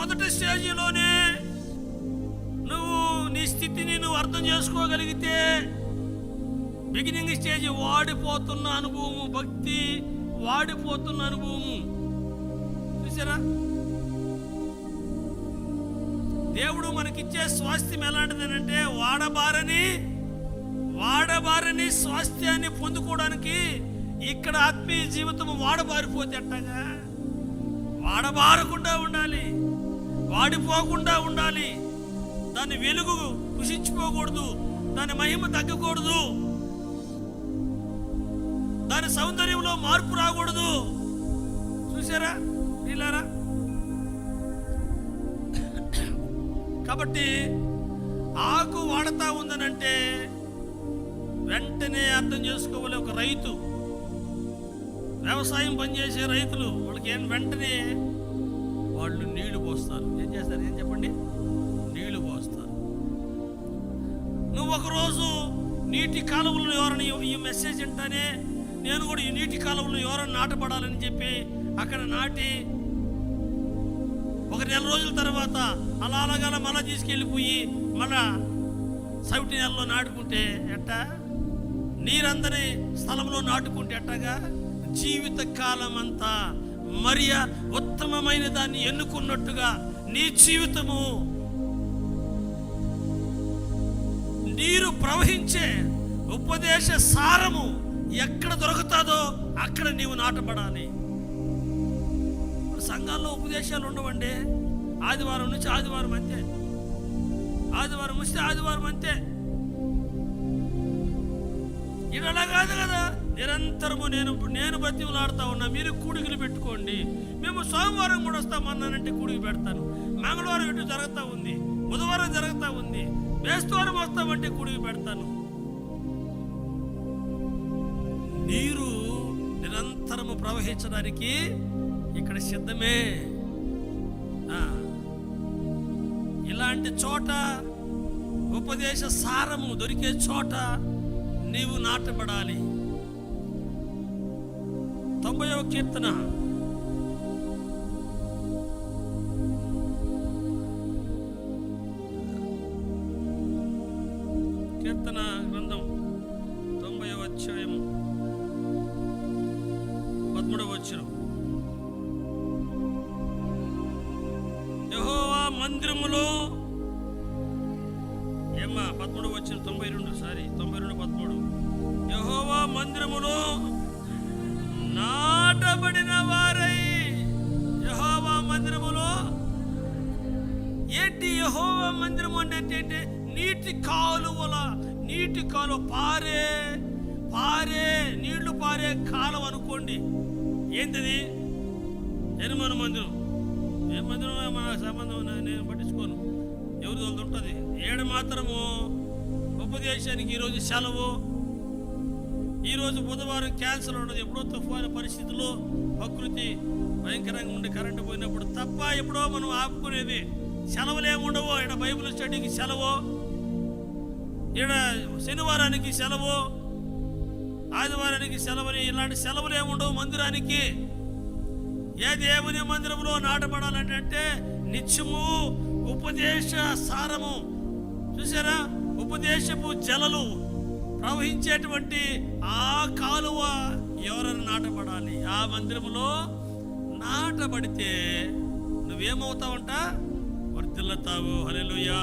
మొదటి స్టేజిలోనే నువ్వు నీ స్థితిని నువ్వు అర్థం చేసుకోగలిగితే, బిగినింగ్ స్టేజ్ వాడిపోతున్న అనుభవము, భక్తి వాడిపోతున్న అనుభవము. చూసారా, దేవుడు మనకిచ్చే స్వాస్థ్యం ఎలాంటిదనంటే వాడబారని స్వాస్థ్యాన్ని పొందుకోవడానికి ఇక్కడ ఆత్మీయ జీవితం వాడబారిపోతే అట్టగా వాడబారకుండా ఉండాలి, వాడిపోకుండా ఉండాలి. దాని వెలుగు కుషించిపోకూడదు, దాని మహిమ తగ్గకూడదు, దాని సౌందర్యంలో మార్పు రాకూడదు. చూసారా వీళ్ళారా? కాబట్టి ఆకు వాడతా ఉందనంటే వెంటనే అర్థం చేసుకోవాలి. ఒక రైతు, వ్యవసాయం పనిచేసే రైతులు, వాళ్ళకి వెంటనే వాళ్ళు నీళ్లు పోస్తారు. ఏం చేస్తారు? ఏం చెప్పండి? నీళ్లు పోస్తారు. నువ్వు ఒకరోజు నీటి కాలువలను ఎవరైనా ఈ మెసేజ్ వింటానే నేను కూడా ఈ నీటి కాలువలను ఎవరైనా నాటపడాలని చెప్పి అక్కడ నాటి ఒక నెల రోజుల తర్వాత అలాగల మళ్ళా తీసుకెళ్ళిపోయి మళ్ళా సవిటి నెలలో నాటుకుంటే ఎట్టా? నీరందరి స్థలంలో నాటుకుంటే ఎట్టగా? జీవిత కాలం అంతా మరియ ఉత్తమమైన దాన్ని ఎన్నుకున్నట్టుగా నీ జీవితము నీరు ప్రవహించే ఉపదేశ సారము ఎక్కడ దొరుకుతాదో అక్కడ నీవు నాటబడాలి. సంఘాల్లో ఉపదేశాలు ఉండవండి. ఆదివారం నుంచి ఆదివారం అంతే, ఆదివారం వస్తే ఆదివారం అంతే. ఇలా కాదు కదా, నిరంతరము నేను బతిమలాడుతా ఉన్నా, మీరు కూడికలు పెట్టుకోండి. మేము సోమవారం కూడా వస్తామన్నానంటే కూడికి పెడతాను. మంగళవారం ఇటు జరుగుతూ ఉంది, బుధవారం జరుగుతూ ఉంది, బేస్తవారం వస్తామంటే కూడికి పెడతాను. నీరు నిరంతరము ప్రవహించడానికి ఇక్కడ సిద్ధమే. ఇలాంటి చోట, ఉపదేశ సారము దొరికే చోట నీవు నాటబడాలి. 90వ కీర్తన గ్రంథం 90వ అధ్యాయము 13వ వచనం. యెహోవా మందిరములో 13వ వచనం 92 యెహోవా మందిరములో నాటబడిన వారై. యెహోవా మందిరములో ఏంటి? యెహోవా మందిరము అంటే నీటి కాలువ నీళ్లు పారే కాలం అనుకోండి. ఏంటిది? ఎనుమన మందిరం. ఏ మందిరం మన సంబంధం నేను పట్టించుకోను, ఎవరి తోలుతూ ఉంటుంది. ఏడు మాత్రము ఉపదేశానికి ఈరోజు సెలవు, ఈరోజు బుధవారం క్యాన్సల్ ఉండదు. ఎప్పుడో తుఫాను పరిస్థితుల్లో ప్రకృతి భయంకరంగా ఉండి కరెంటు పోయినప్పుడు తప్ప ఎప్పుడో మనం ఆపుకునేది. సెలవులు ఏముండవు. ఇక్కడ బైబిల్ స్టడీకి సెలవు, ఇక్కడ శనివారానికి సెలవు, ఆదివారానికి సెలవుని, ఇలాంటి సెలవులు ఏముండవు మందిరానికి. ఏ దేవుని మందిరంలో నాటబడాలంటే నిత్యము ఉపదేశ సారము. చూసారా, ఉపదేశపు జలలు ప్రవహించేటువంటి ఆ కాలువ ఎవరైనా నాటబడాలి. ఆ మందిరములో నాటబడితే నువ్వేమవుతావంట? వర్ధిల్లుతావు. హల్లెలూయా.